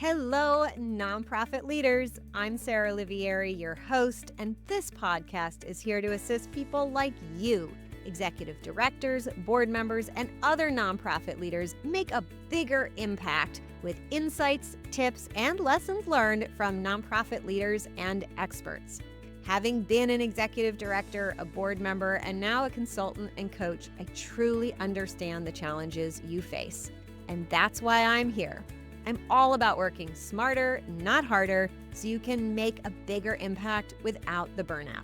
Hello, nonprofit leaders. I'm Sarah Olivieri, your host, and this podcast is here to assist people like you, executive directors, board members, and other nonprofit leaders make a bigger impact with insights, tips, and lessons learned from nonprofit leaders and experts. Having been an executive director, a board member, and now a consultant and coach, I truly understand the challenges you face. And that's why I'm here. I'm all about working smarter, not harder, so you can make a bigger impact without the burnout.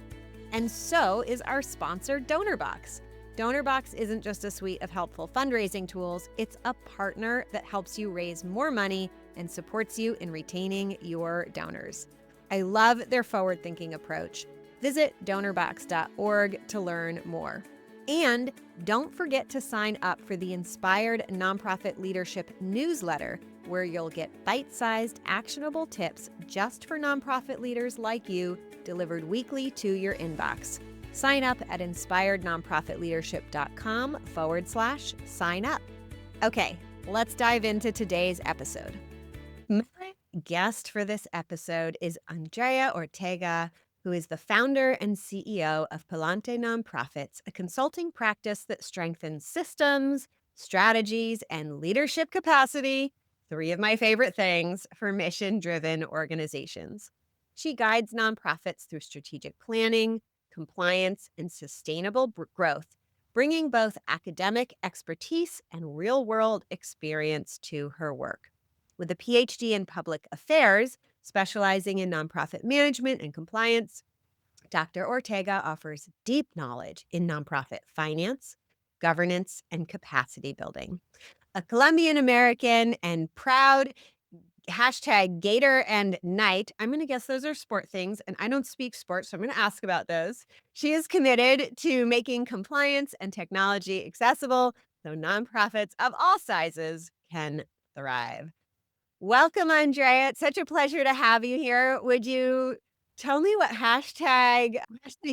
And so is our sponsor, DonorBox. DonorBox isn't just a suite of helpful fundraising tools, it's a partner that helps you raise more money and supports you in retaining your donors. I love their forward-thinking approach. Visit donorbox.org to learn more. And don't forget to sign up for the Inspired Nonprofit Leadership newsletter, where you'll get bite-sized, actionable tips just for nonprofit leaders like you, delivered weekly to your inbox. Sign up at inspirednonprofitleadership.com/sign up. Okay, let's dive into today's episode. My guest for this episode is Andrea Ortega, who is the founder and CEO of Palante Nonprofits, a consulting practice that strengthens systems, strategies, and leadership capacity, three of my favorite things, for mission-driven organizations. She guides nonprofits through strategic planning, compliance, and sustainable growth, bringing both academic expertise and real-world experience to her work. With a PhD in public affairs, specializing in nonprofit management and compliance, Dr. Ortega offers deep knowledge in nonprofit finance, governance, and capacity building. A Colombian American and proud #Gator and Knight. I'm going to guess those are sport things, and I don't speak sports, so I'm going to ask about those. She is committed to making compliance and technology accessible so nonprofits of all sizes can thrive. Welcome, Andrea. It's such a pleasure to have you here. Would you tell me what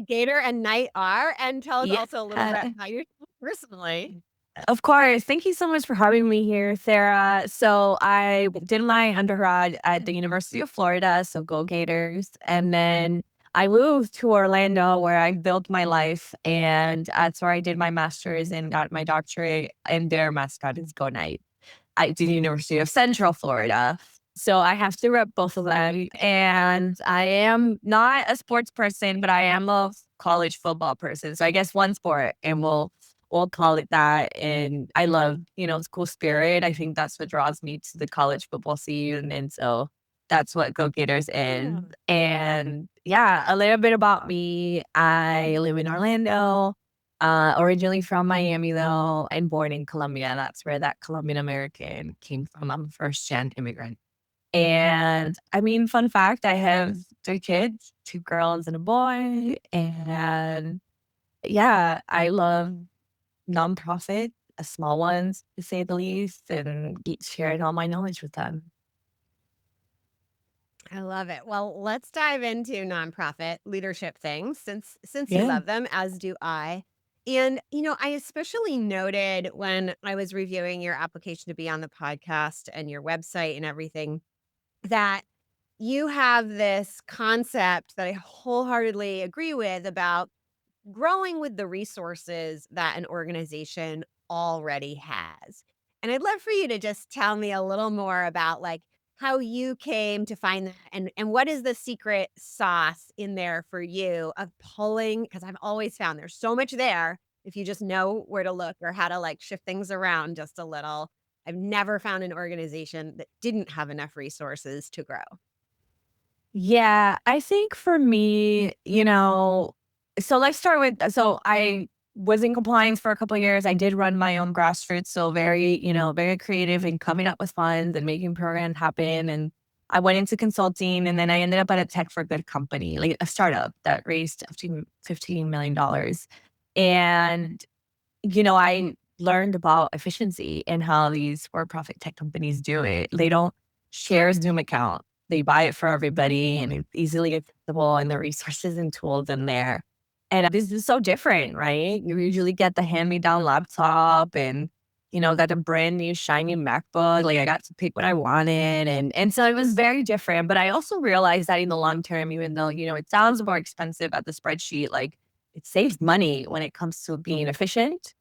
#Gator and Knight are, and tell us also a little bit Yeah, how you're personally? of course. Thank you so much for having me here, Sarah. So I did my undergrad at the University of Florida, so go Gators. And then I moved to Orlando where I built my life. And that's where I did my master's and got my doctorate. And their mascot is Go Knight at the University of Central Florida. So I have to rep both of them. And I am not a sports person, but I am a college football person. So I guess one sport, and we'll call it that. And I love, school spirit. I think that's what draws me to the college football scene. And so that's what Go Gators is. And yeah, a little bit about me. I live in Orlando, originally from Miami though, and born in Colombia. That's where that Colombian American came from. I'm a first-gen immigrant. And I mean, fun fact, I have 3 kids, 2 girls and a boy. And yeah, I love nonprofit, small ones to say the least, and sharing all my knowledge with them. I love it. Well, let's dive into nonprofit leadership things since you Yeah. love them, as do I. And, I especially noted when I was reviewing your application to be on the podcast and your website and everything that you have this concept that I wholeheartedly agree with about growing with the resources that an organization already has. And I'd love for you to just tell me a little more about how you came to find that and what is the secret sauce in there for you of pulling, because I've always found there's so much there if you just know where to look or how to shift things around just a little. I've never found an organization that didn't have enough resources to grow. Yeah, I think for me, so let's start with, so I was in compliance for a couple of years. I did run my own grassroots, so very, very creative in coming up with funds and making programs happen. And I went into consulting, and then I ended up at a tech for good company, like a startup that raised $15 million. And, I learned about efficiency and how these for-profit tech companies do it. They don't share a Zoom account. They buy it for everybody, and it's easily accessible, and the resources and tools in there. And this is so different, right? You usually get the hand-me-down laptop, and got a brand new shiny MacBook. Like I got to pick what I wanted. And so it was very different. But I also realized that in the long term, even though, it sounds more expensive at the spreadsheet, like it saves money when it comes to being efficient,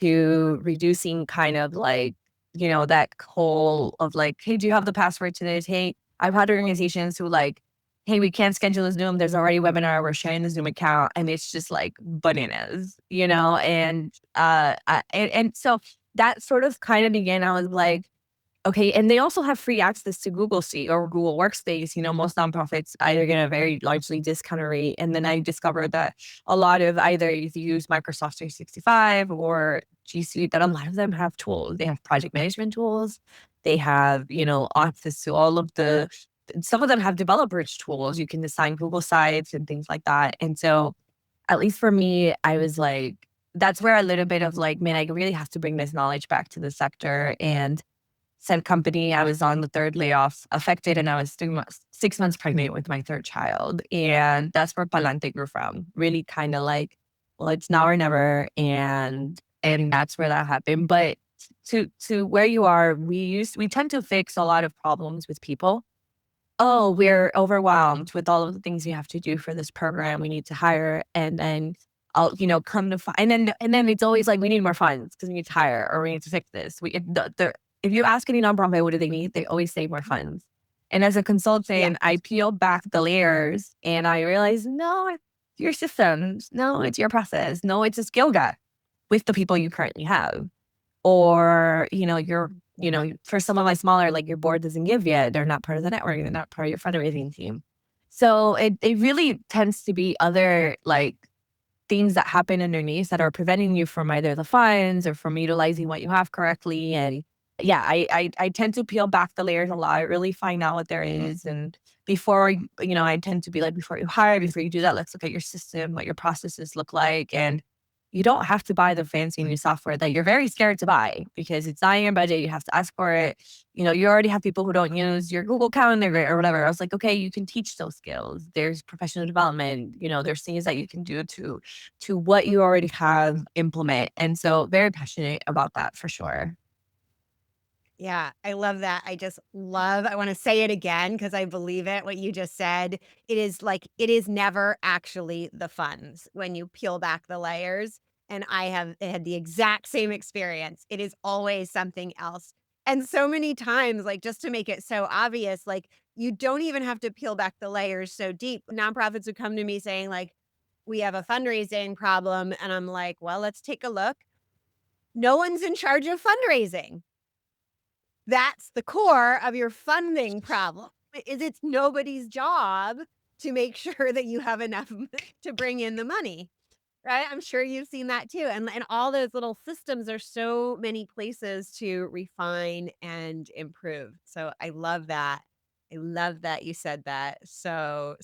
to reducing kind of like, that whole of like, hey, do you have the password to this? Hey, I've had organizations who like, hey, we can't schedule a Zoom. There's already a webinar. We're sharing the Zoom account. And it's just like bananas, and so that sort of kind of began. I was like, okay. And they also have free access to Google Sheet or Google Workspace. Most nonprofits either get a very largely discounted rate. And then I discovered that a lot of either if you use Microsoft 365 or G Suite, that a lot of them have tools. They have project management tools. They have, access to all of some of them have developers tools. You can assign Google Sites and things like that. And so at least for me, I was like, that's where a little bit of like, man, I really have to bring this knowledge back to the sector. And said company, I was on the third layoff affected, and I was 6 months pregnant with my third child. And that's where Palante grew from. Really kind of like, well, it's now or never. And that's where that happened. But to where you are, we tend to fix a lot of problems with people. Oh, we're overwhelmed with all of the things you have to do for this program. We need to hire, and then I'll, come to find, and then it's always like we need more funds because we need to hire or we need to fix this. If you ask any nonprofit what do they need, they always say more funds. And as a consultant, I peel back the layers and I realize, no, it's your systems. No, it's your process. No, it's a skill gap with the people you currently have. Or, for some of my smaller, like your board doesn't give yet. They're not part of the network. They're not part of your fundraising team. So it really tends to be other like things that happen underneath that are preventing you from either the funds or from utilizing what you have correctly. And yeah, I tend to peel back the layers a lot, really find out what there is. And before, I tend to be like, before you hire, before you do that, let's look at your system, what your processes look like. And you don't have to buy the fancy new software that you're very scared to buy because it's not in your budget. You have to ask for it. You already have people who don't use your Google Calendar or whatever. I was like, okay, you can teach those skills. There's professional development. There's things that you can do to what you already have implement. And so very passionate about that for sure. Yeah, I love that. I want to say it again because I believe it, what you just said. It is like, it is never actually the funds when you peel back the layers. And I have had the exact same experience. It is always something else. And so many times, like just to make it so obvious, like you don't even have to peel back the layers so deep. Nonprofits would come to me saying, like, we have a fundraising problem. And I'm like, well, let's take a look. No one's in charge of fundraising. That's the core of your funding problem, is it's nobody's job to make sure that you have enough to bring in the money, right? I'm sure you've seen that too. And all those little systems are so many places to refine and improve. So I love that. I love that you said that so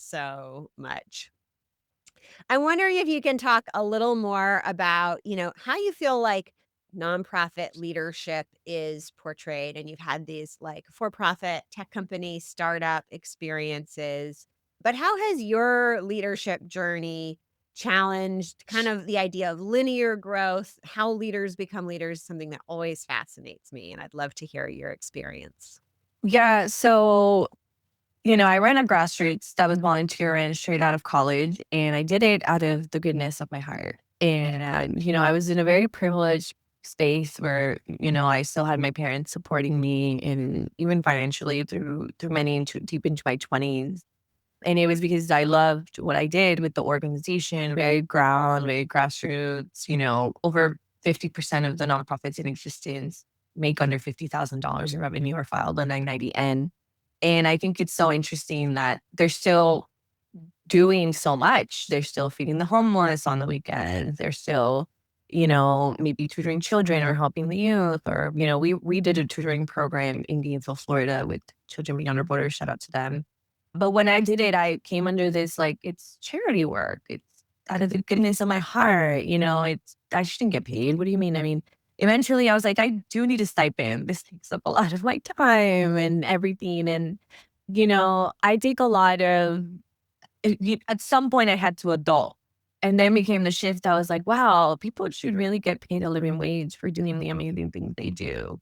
much. I'm wondering if you can talk a little more about, how you feel like nonprofit leadership is portrayed. And you've had these like for-profit tech company startup experiences, but how has your leadership journey challenged kind of the idea of linear growth, how leaders become leaders, something that always fascinates me. And I'd love to hear your experience. Yeah. So I ran a grassroots that was volunteering straight out of college, and I did it out of the goodness of my heart. And, I was in a very privileged space where, I still had my parents supporting me and even financially through deep into my 20s. And it was because I loved what I did with the organization, very ground, very grassroots, over 50% of the nonprofits in existence make under $50,000 in revenue or filed a 990N. And I think it's so interesting that they're still doing so much. They're still feeding the homeless on the weekends. They're still, maybe tutoring children or helping the youth. Or, we did a tutoring program in Gainesville, Florida with Children Beyond Our Borders. Shout out to them. But when I did it, I came under this, like, it's charity work. It's out of the goodness of my heart. I shouldn't get paid. What do you mean? I mean, eventually I was like, I do need a stipend. This takes up a lot of my time and everything. And, I take a lot of, at some point I had to adult. And then became the shift. I was like, wow, people should really get paid a living wage for doing the amazing things they do.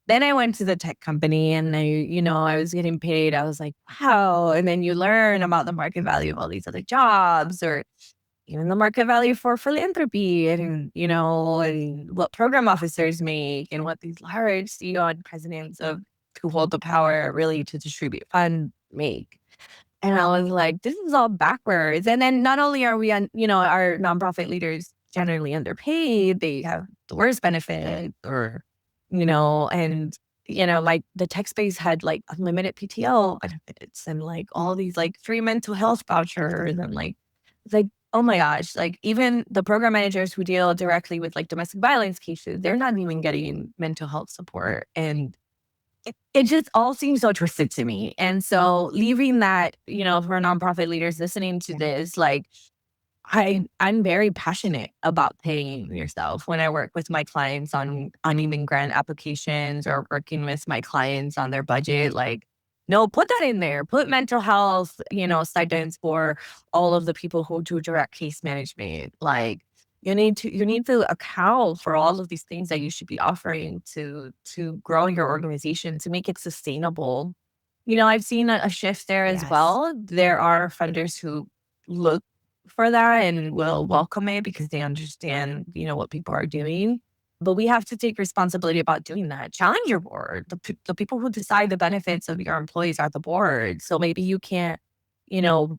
Then I went to the tech company and I was getting paid. I was like, wow. And then you learn about the market value of all these other jobs or even the market value for philanthropy and what program officers make and what these large CEO and presidents of who hold the power really to distribute funds make. And I was like, this is all backwards. And then not only are our nonprofit leaders generally underpaid, they have the worst benefit like the tech space had like unlimited PTO benefits and like all these like free mental health vouchers and like, oh my gosh, like even the program managers who deal directly with like domestic violence cases, they're not even getting mental health support. And it just all seems so twisted to me. And so leaving that, for nonprofit leaders listening to this, like I'm very passionate about paying yourself when I work with my clients on even grant applications or working with my clients on their budget. Like, no, put that in there. Put mental health, stipends for all of the people who do direct case management. Like you need to account for all of these things that you should be offering to grow your organization to make it sustainable. I've seen a shift there as Yes. well. There are funders who look for that and will welcome it because they understand, what people are doing. But we have to take responsibility about doing that. Challenge your board. The people who decide the benefits of your employees are the board. So maybe you can't,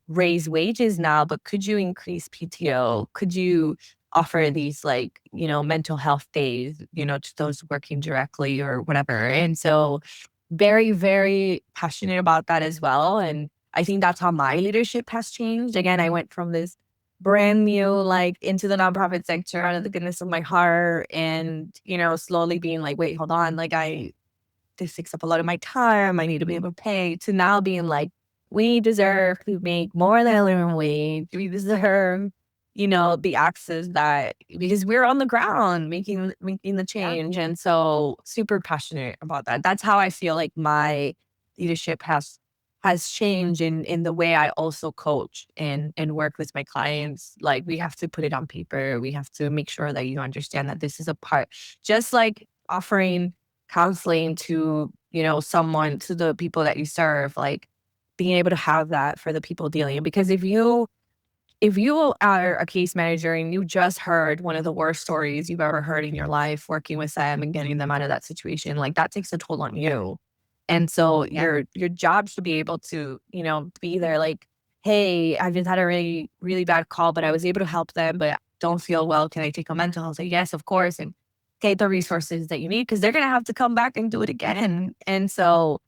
raise wages now, but could you increase PTO? Could you offer these like, mental health days, to those working directly or whatever? And so very, very passionate about that as well. And I think that's how my leadership has changed. Again, I went from this brand new, like into the nonprofit sector out of the goodness of my heart and, slowly being like, wait, hold on. This takes up a lot of my time. I need to be able to pay to now being like, we deserve to make more than a living wage. We deserve, the access that because we're on the ground making the Yeah. change. And so super passionate about that. That's how I feel like my leadership has changed in the way I also coach and work with my clients. Like we have to put it on paper. We have to make sure that you understand that this is a part, just like offering counseling to, someone, to the people that you serve, like being able to have that for the people dealing. Because if you are a case manager and you just heard one of the worst stories you've ever heard in your life, working with them and getting them out of that situation, like that takes a toll on you. And so Yep. your job should be able to, be there like, hey, I just had a really, really bad call, but I was able to help them, but I don't feel well. Can I take a mental health? Say, yes, of course. And get the resources that you need because they're gonna have to come back and do it again. And so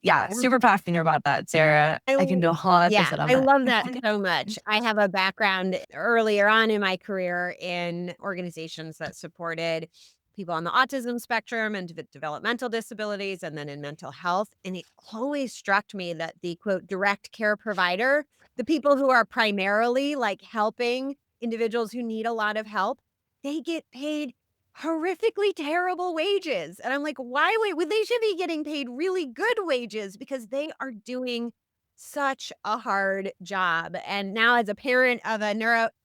yeah, Yeah. super passionate about that, Sarah. I I can l do a whole Yeah, episode on I that. love that so much. I have a background earlier on in my career in organizations that supported people on the autism spectrum and developmental disabilities, and then in mental health, and it always struck me that the, quote, "direct care provider," the people who are primarily, like, helping individuals who need a lot of help, they get paid horrifically terrible wages, and I'm like, "Why would well, they should be getting paid really good wages because they are doing such a hard job." And now as a parent of a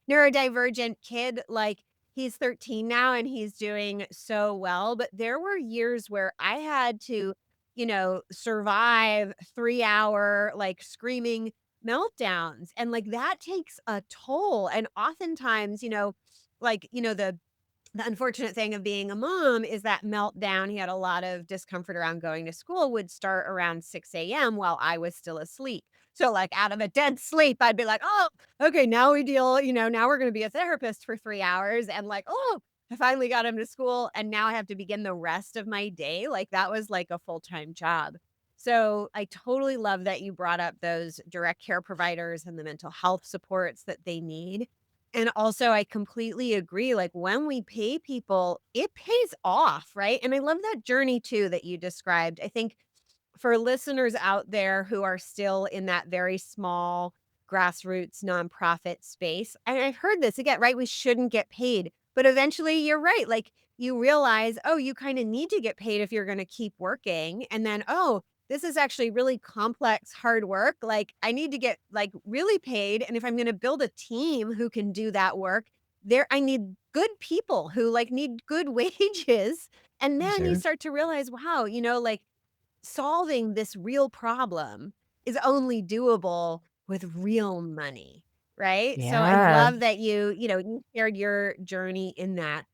neurodivergent kid, like, he's 13 now and he's doing so well, but there were years where I had to, survive 3-hour, like, screaming meltdowns, and, like, that takes a toll, and oftentimes, the unfortunate thing of being a mom is that meltdown, he had a lot of discomfort around going to school, would start around 6 a.m. while I was still asleep. So, like, out of a dead sleep, I'd be like, "Oh, okay, now we deal now we're gonna be a therapist for 3 hours," and like, "Oh, I finally got him to school, and now I have to begin the rest of my day." Like, that was like a full-time job. So, I totally love that you brought up those direct care providers and the mental health supports that they need. And also, I completely agree, like, when we pay people, it pays off, right? And I love that journey too that you described. I think for listeners out there who are still in that very small grassroots nonprofit space, and I've heard this again, right? We shouldn't get paid. But eventually, you're right. Like, you realize, oh, you kind of need to get paid if you're going to keep working. And then, oh, this is actually really complex, hard work. Like, I need to get like really paid. And if I'm going to build a team who can do that work, I need good people who like need good wages. And then you Sure. start to realize, wow, like solving this real problem is only doable with real money, right? So I Yeah. love that you shared your journey in that.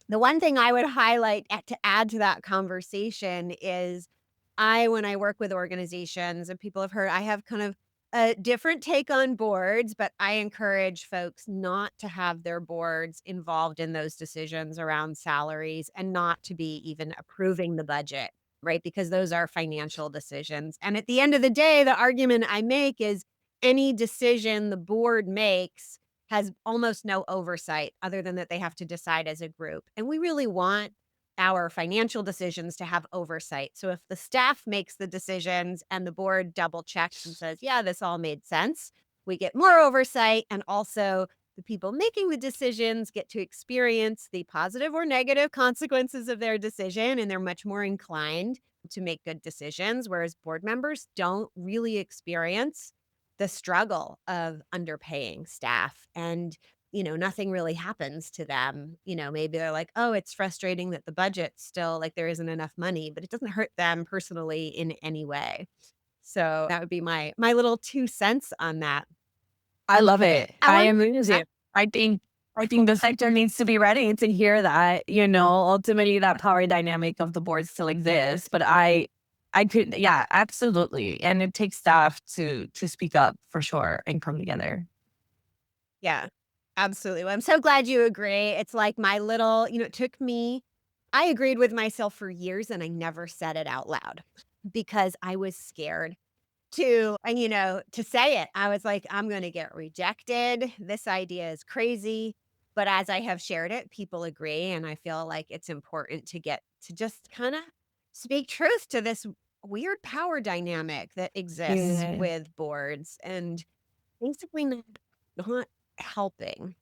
The one thing I would highlight to add to that conversation is when I work with organizations and people have heard, I have kind of a different take on boards, but I encourage folks not to have their boards involved in those decisions around salaries and not to be even approving the budget, right? Because those are financial decisions. And at the end of the day, the argument I make is any decision the board makes has almost no oversight other than that they have to decide as a group. And we really want our financial decisions to have oversight. So if the staff makes the decisions and the board double checks and says, yeah, this all made sense, we get more oversight. And also, the people making the decisions get to experience the positive or negative consequences of their decision. And they're much more inclined to make good decisions, whereas board members don't really experience the struggle of underpaying staff. And nothing really happens to them. Maybe they're like, "Oh, it's frustrating that the budget's still like there isn't enough money," but it doesn't hurt them personally in any way. So that would be my little 2 cents on that. I love it. I I want am with I you. I think the sector needs to be ready to hear that, ultimately that power dynamic of the board still exists. But I could, yeah, absolutely. And it takes staff to speak up for sure and come together. Yeah, absolutely. Well, I'm so glad you agree. It's like my little it took me I agreed with myself for years and I never said it out loud because I was scared to say it. I was like, "I'm gonna get rejected. This idea is crazy." But as I have shared it, people agree, and I feel like it's important to just kinda speak truth to this weird power dynamic that exists Yeah. with boards and basically not helping.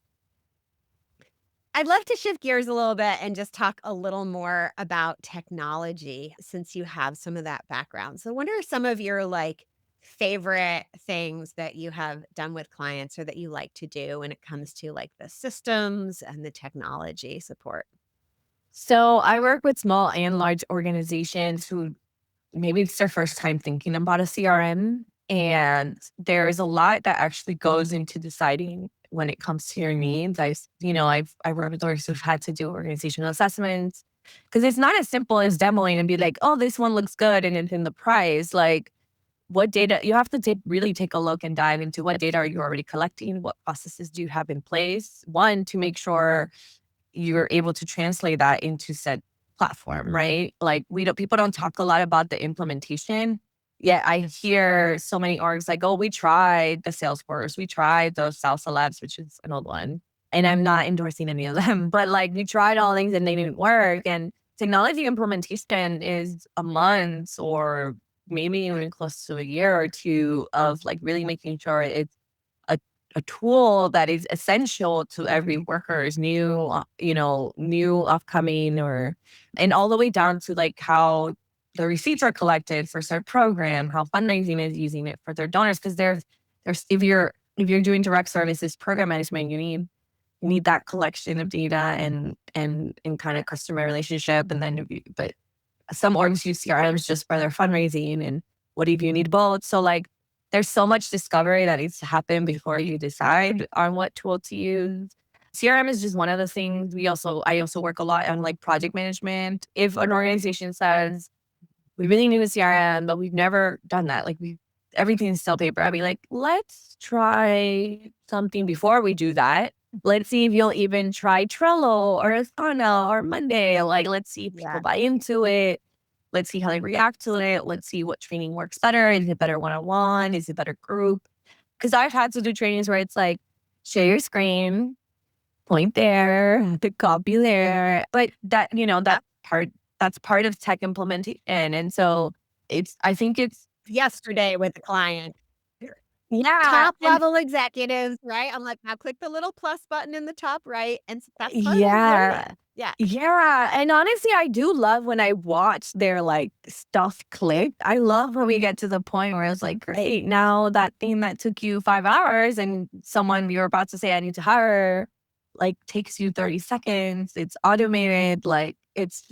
I'd love to shift gears a little bit and just talk a little more about technology since you have some of that background. So, what are some of your like favorite things that you have done with clients or that you like to do when it comes to like the systems and the technology support? So I work with small and large organizations who maybe it's their first time thinking about a CRM. And there's a lot that actually goes into deciding when it comes to your needs. I've worked with orgs who've had to do organizational assessments because it's not as simple as demoing and be like, oh, this one looks good and it's in the price. Like, what data you have to really take a look and dive into what data are you already collecting? What processes do you have in place? One, to make sure you're able to translate that into said platform, right? Like people don't talk a lot about the implementation. Yet I hear so many orgs like, oh, we tried the Salesforce, we tried the Salsa Labs, which is an old one. And I'm not endorsing any of them, but like we tried all things and they didn't work. And technology implementation is a month or maybe even close to a year or two of like really making sure it's a a tool that is essential to every worker's new upcoming and all the way down to like how the receipts are collected for their program, how fundraising is using it for their donors. Cause there's if you're doing direct services program management, you need that collection of data and kind of customer relationship. And then, but some orgs use CRMs just for their fundraising. And what if you need both? So like, there's so much discovery that needs to happen before you decide on what tool to use. CRM is just one of the things. I also work a lot on like project management. If an organization says we really need a CRM, but we've never done that, like everything's still paper. I'd be like, let's try something before we do that. Let's see if you'll even try Trello or Asana or Monday. Like, let's see if people Yeah. buy into it. Let's see how they react to it. Let's see what training works better. Is it better one-on-one? Is it better group? Because I've had to do trainings where it's like, share your screen, point there, the copy there. But that's part of tech implementation. And so I think it's, Yesterday with the client. yeah. Top And level executives, right? I'm like, "Now click the little plus button in the top right," and that's part of yeah. learning. Yeah. Yeah, and honestly, I do love when I watch their, like, stuff click. I love when we get to the point where it's like, "Great, now that thing that took you 5 hours and someone you're about to say, 'I need to hire,' like, takes you 30 seconds, it's automated," like, it's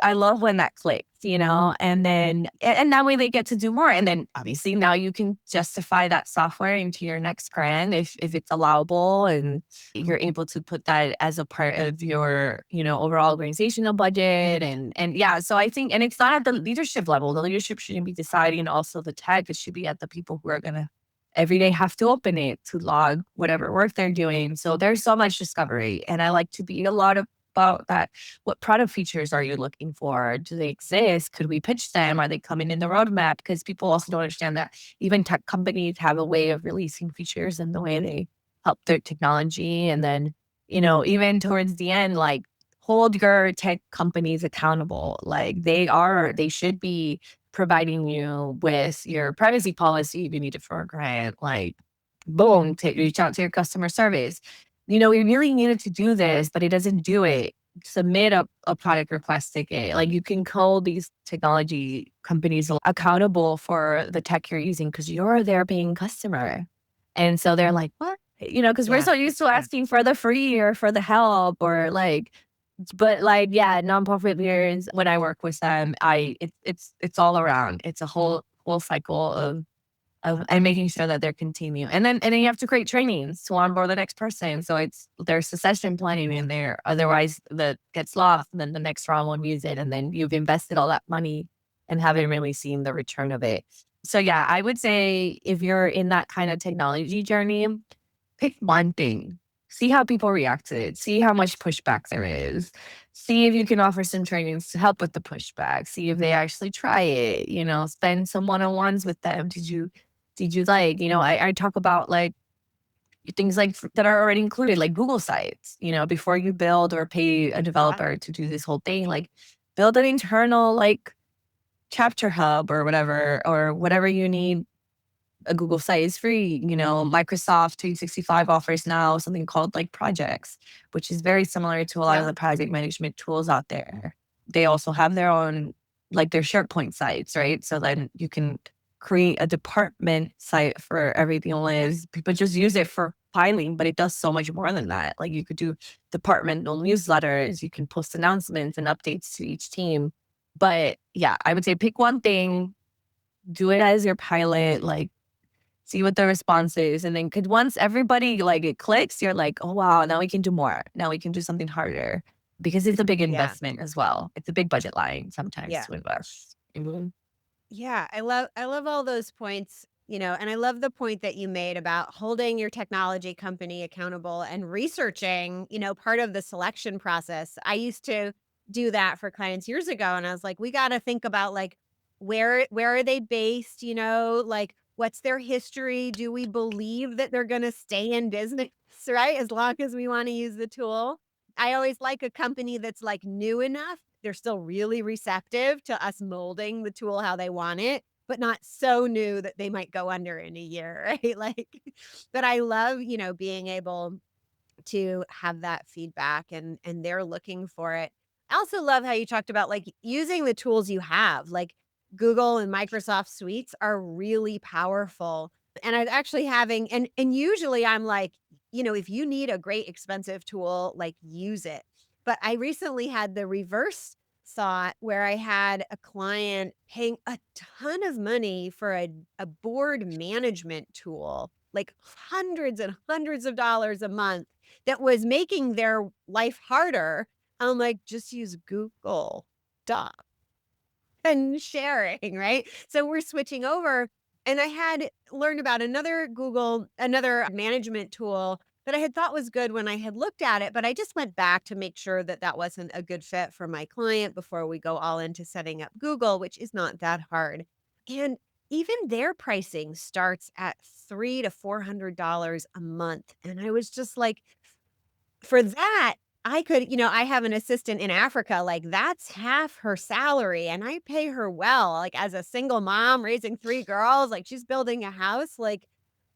I love when that clicks, and then and that way they get to do more, and then, obviously, now you can justify that software into your next grant if it's allowable, and you're able to put that as a part of your, overall organizational budget. And yeah, so I think, and it's not at the leadership level. The leadership shouldn't be deciding also the tech. It should be at the people who are going to every day have to open it to log whatever work they're doing. So there's so much discovery. And I like to be a lot of about that. What product features are you looking for? Do they exist? Could we pitch them? Are they coming in the roadmap? Because people also don't understand that even tech companies have a way of releasing features and the way they help their technology. And then, even towards the end, like, hold your tech companies accountable. Like, they should be providing you with your privacy policy if you need it for a grant. Like, boom, reach out to your customer service. We really needed to do this, but it doesn't do it. Submit a product request ticket. Like, you can hold these technology companies accountable for the tech you're using because you're their paying customer. And so they're like, what? Because we're Yeah. so used to asking for the free or for the help or like, but like, yeah, nonprofit leaders, when I work with them, it's all around. It's a whole cycle of and making sure that they're continuing. And then you have to create trainings to onboard the next person. So there's succession planning in there. Otherwise that gets lost and then the next round won't use it. And then you've invested all that money and haven't really seen the return of it. So yeah, I would say if you're in that kind of technology journey, pick one thing. See how people react to it. See how much pushback there is. See if you can offer some trainings to help with the pushback. See if they actually try it. Spend some one-on-ones with them. Did you like, I talk about like things like that are already included, like Google Sites, before you build or pay a Yeah. developer to do this whole thing, like build an internal like chapter hub or whatever you need. A Google site is free. Microsoft 365 offers now something called like projects, which is very similar to a lot of Yeah. the project management tools out there. They also have their own, like their SharePoint sites, right? So then you can create a department site for everything is. People just use it for filing, but it does so much more than that. Like you could do departmental newsletters, you can post announcements and updates to each team. But yeah, I would say pick one thing, do it as your pilot, like see what the response is. And then, cause once everybody like it clicks, you're like, oh, wow, now we can do more. Now we can do something harder because it's a big Yeah. investment as well. It's a big budget line sometimes Yeah. to invest. Mhm. Yeah, I love all those points, and I love the point that you made about holding your technology company accountable and researching, part of the selection process. I used to do that for clients years ago and I was like, we got to think about like where are they based, like what's their history? Do we believe that they're going to stay in business, right? As long as we want to use the tool. I always like a company that's like new enough. They're still really receptive to us molding the tool how they want it, but not so new that they might go under in a year, right? Like, but I love, being able to have that feedback and they're looking for it. I also love how you talked about like using the tools you have. Like Google and Microsoft suites are really powerful. And I'm actually having and usually I'm like, if you need a great expensive tool, like use it. But I recently had the reverse thought where I had a client paying a ton of money for a board management tool, like hundreds and hundreds of dollars a month that was making their life harder. I'm like, just use Google Docs and sharing, right? So we're switching over. And I had learned about another management tool that I had thought was good when I had looked at it, but I just went back to make sure that that wasn't a good fit for my client before we go all into setting up Google, which is not that hard. And even their pricing starts at $300 to $400 a month. And I was just like, for that, I could I have an assistant in Africa, like, that's half her salary, and I pay her well, like, as a single mom raising 3 girls, like, she's building a house, like,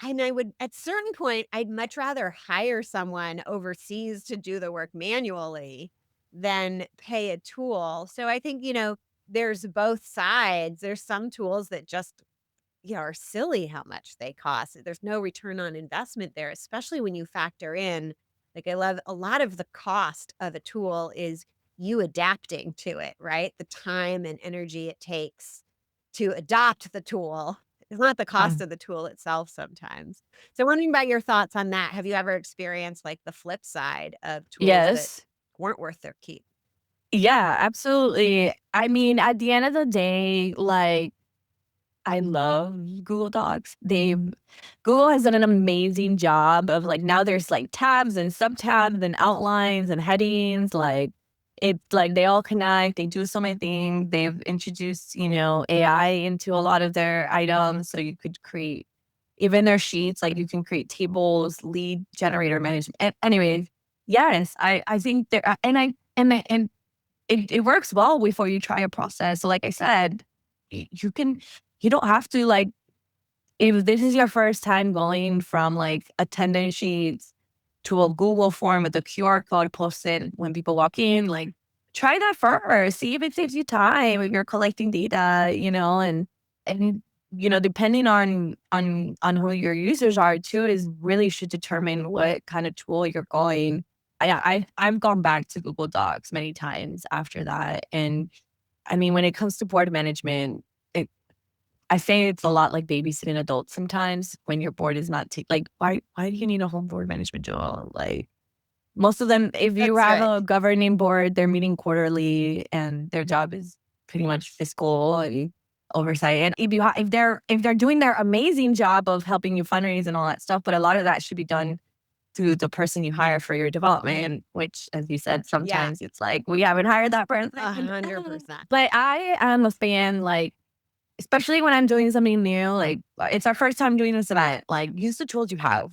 and I would at certain point, I'd much rather hire someone overseas to do the work manually than pay a tool. So I think, there's both sides. There's some tools that just, are silly how much they cost. There's no return on investment there, especially when you factor in, like, I love a lot of the cost of a tool is you adapting to it, right? The time and energy it takes to adopt the tool. It's not the cost Um, of the tool itself sometimes. So wondering about your thoughts on that. Have you ever experienced like the flip side of tools that yes. weren't worth their keep? Yeah, absolutely. I mean, at the end of the day, like, I love Google Docs. Google has done an amazing job of like now there's like tabs and subtabs and outlines and headings. Like it's like they all connect. They do so many things. They've introduced, AI into a lot of their items. So you could create even their sheets, like you can create tables, lead generator management. Anyway, yes, I think there and it works well before you try a process. So like I said, you can you don't have to like if this is your first time going from like attendance sheets to a Google form with a QR code posted when people walk in, like try that first. See if it saves you time if you're collecting data, and depending on who your users are too, is really should determine what kind of tool you're going. I've gone back to Google Docs many times after that. And I mean, when it comes to board management, I say it's a lot like babysitting adults sometimes when your board is not like, why do you need a home board management tool? Like most of them, if you That's have right. a governing board, they're meeting quarterly and their job is pretty much fiscal and oversight. And if they're doing their amazing job of helping you fundraise and all that stuff, but a lot of that should be done through the person you hire for your development, which, as you said, Yeah. sometimes it's like we haven't hired that person. 100%. But I am a fan, like especially when I'm doing something new, like, it's our first time doing this event, like, use the tools you have.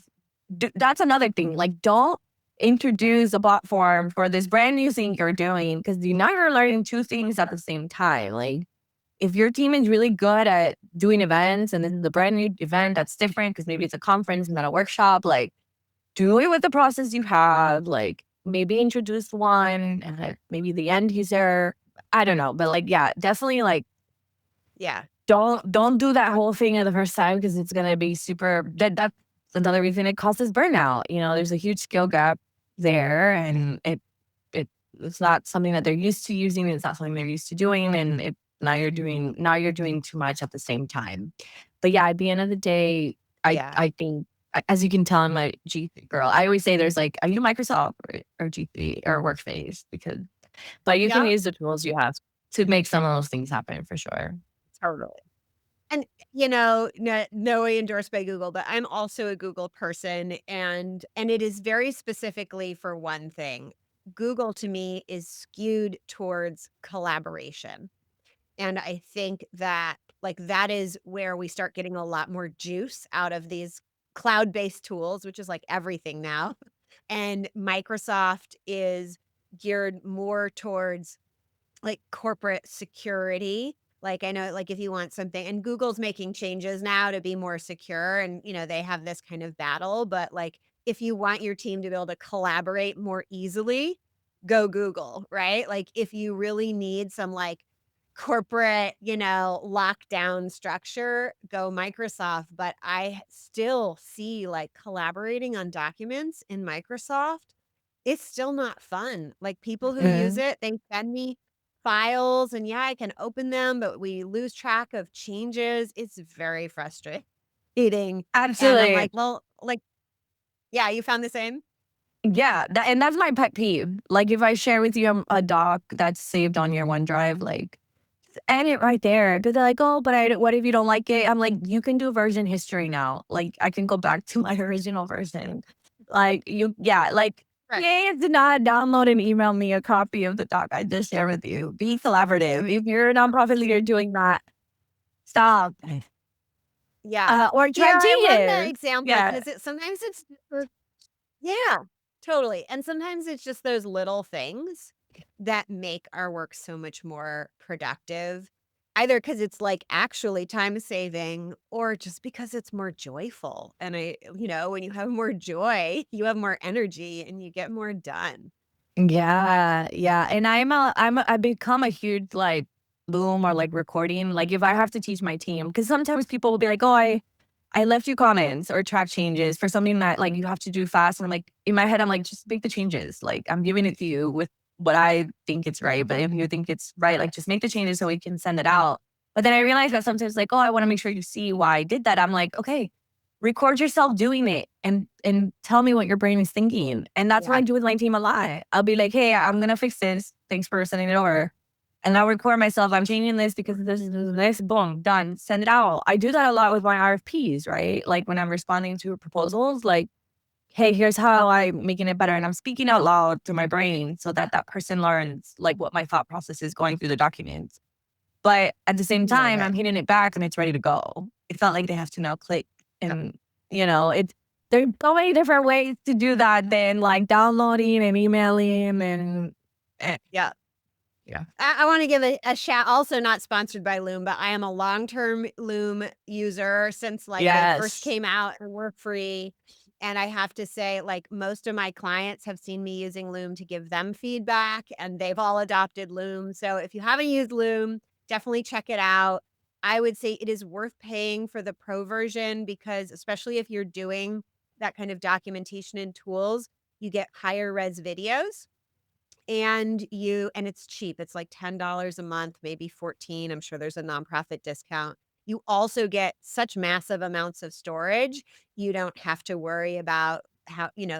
That's another thing, like, don't introduce a platform for this brand new thing you're doing because you now you're learning 2 things at the same time, like, if your team is really good at doing events and this is a brand new event that's different because maybe it's a conference, not a workshop, like, do it with the process you have, like, maybe introduce one and, like, maybe the end user, I don't know, but, like, yeah, definitely, like, Yeah. don't do that whole thing at the first time because it's gonna be super that's another reason it causes burnout. There's a huge skill gap there and it's not something that they're used to using, it's not something they're used to doing, and now you're doing too much at the same time. But yeah, at the end of the day, I Yeah. I think as you can tell, I'm a G3 girl. I always say there's like, are you Microsoft or G3 or Workspace? But you can Yeah. use the tools you have to make some of those things happen for sure. Totally. And, no way endorsed by Google, but I'm also a Google person, and it is very specifically for one thing. Google to me is skewed towards collaboration. And I think that, like, that is where we start getting a lot more juice out of these cloud-based tools, which is like everything now. And Microsoft is geared more towards like corporate security. Like I know like if you want something and Google's making changes now to be more secure and they have this kind of battle, but like if you want your team to be able to collaborate more easily, go Google, right? Like if you really need some like corporate, lockdown structure, go Microsoft, but I still see like collaborating on documents in Microsoft, it's still not fun. Like people who use Mhm. it, they send me files and yeah, I can open them, but we lose track of changes. It's very frustrating. And I'm Absolutely. like, well, like, yeah, you found the same? Yeah, and that's my pet peeve. Like, if I share with you a doc that's saved on your OneDrive, like, end it right there. Because they're like, oh, but what if you don't like it? I'm like, you can do version history now. Like, I can go back to my original version. Like, yeah, like, Right. please do not download and email me a copy of the doc I just shared with you. Be collaborative. If you're a nonprofit leader doing that, stop. Yeah. Or try Yeah, I love that Genius. example Yeah. because sometimes it's yeah, totally. And sometimes it's just those little things that make our work so much more productive. either because it's, like, actually time saving or just because it's more joyful, and when you have more joy, you have more energy and you get more done. Yeah, yeah, and I become a huge, like, Loom or, like, recording, like, if I have to teach my team, because sometimes people will be like, "Oh, I left you comments or track changes for something that, like, you have to do fast," and I'm like in my head, I'm like, "Just make the changes, like, I'm giving it to you with what I think it's right, but if you think it's right, like, just make the changes so we can send it out." But then I realize that sometimes, like, "Oh, I wanna make sure you see why I did that." I'm like, "Okay, record yourself doing it and tell me what your brain is thinking." And that's what Yeah. I do with my team a lot. I'll be like, "Hey, I'm gonna fix this. Thanks for sending it over." And I'll record myself. I'm changing this because this, boom, done. Send it out. I do that a lot with my RFPs, right? Like when I'm responding to proposals, like, hey, here's how I'm making it better. And I'm speaking out loud to my brain so that that person learns like what my thought process is going through the documents. But at the same Love time, it. I'm hitting it back and it's ready to go. It's not like they have to now click Yep. and, it's there's so many different ways to do that than like downloading and emailing and Yeah. yeah. I want to give a shout, also not sponsored by Loom, but I am a long-term Loom user since like they first Yes. came out and were free. And I have to say, like, most of my clients have seen me using Loom to give them feedback, and they've all adopted Loom. So if you haven't used Loom, definitely check it out. I would say it is worth paying for the pro version because, especially if you're doing that kind of documentation and tools, you get higher res videos and it's cheap. It's like $10 a month, maybe 14. I'm sure there's a nonprofit discount. You also get such massive amounts of storage. You don't have to worry about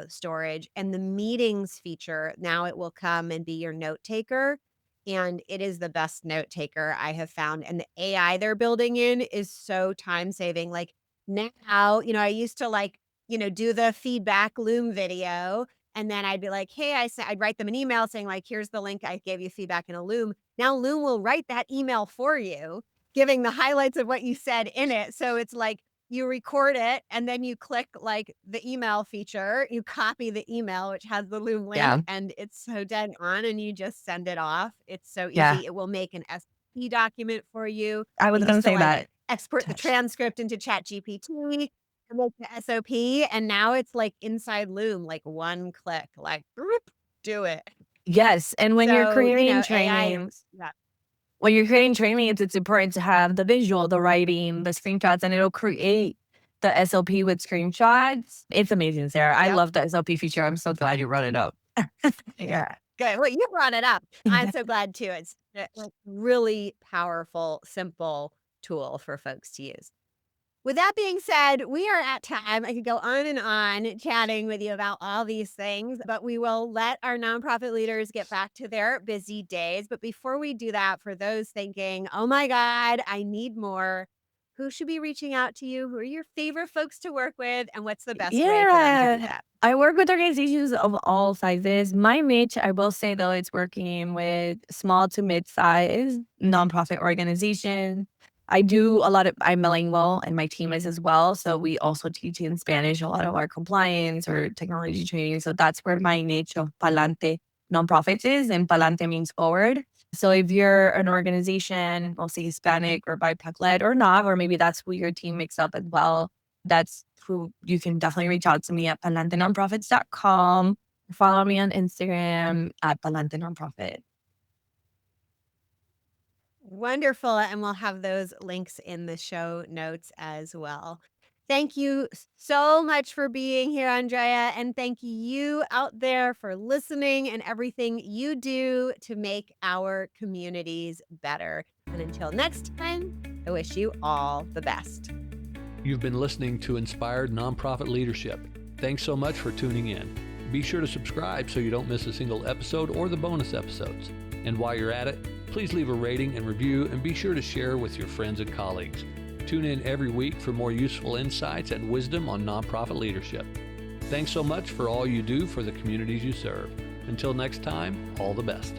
storage. And the meetings feature, now it will come and be your note taker. And it is the best note taker I have found. And the AI they're building in is so time saving. Like now, I used to do the feedback Loom video and then I'd be like, "Hey," I'd write them an email saying like, "Here's the link. I gave you feedback in a Loom." Now Loom will write that email for you, giving the highlights of what you said in it. So it's like you record it and then you click like the email feature, you copy the email, which has the Loom link, Yeah. and it's so dead on, and you just send it off. It's so Yeah. easy. It will make an SP document for you. I I was gonna used to say like that. export the Touch. transcript into ChatGPT to make the SOP, and now it's, like, inside Loom, like, one click, like, "Broop," do it. Yes. And So, AI is yeah. when you're creating trainings, it's important to have the visual, the writing, the screenshots, and it'll create the SOP with screenshots. It's amazing, Sarah. I Yep. love the SOP feature. I'm so glad you brought it up. Yeah. Good. Well, you brought it up. I'm so glad too. It's a, like, really powerful, simple tool for folks to use. With that being said, we are at time. I could go on and on chatting with you about all these things, but we will let our nonprofit leaders get back to their busy days. But before we do that, for those thinking, oh my God, I need more, who should be reaching out to you? Who are your favorite folks to work with? And what's the best way for them to do Yeah. that? I work with organizations of all sizes. My niche, I will say though, it's working with small to mid-sized nonprofit organizations. I'm bilingual and my team is as well. So we also teach in Spanish a lot of our compliance or technology training. So that's where my niche of Palante Nonprofits is. And Palante means forward. So if you're an organization, mostly Hispanic or BIPOC led or not, or maybe that's who your team makes up as well, that's who you can definitely reach out to me at palantenonprofits.com. Follow me on Instagram at Palante Nonprofit. Wonderful. And we'll have those links in the show notes as well. Thank you so much for being here, Andrea. And thank you out there for listening and everything you do to make our communities better. And until next time, I wish you all the best. You've been listening to Inspired Nonprofit Leadership. Thanks so much for tuning in. Be sure to subscribe so you don't miss a single episode or the bonus episodes. And while you're at it, please leave a rating and review and be sure to share with your friends and colleagues. Tune in every week for more useful insights and wisdom on nonprofit leadership. Thanks so much for all you do for the communities you serve. Until next time, all the best.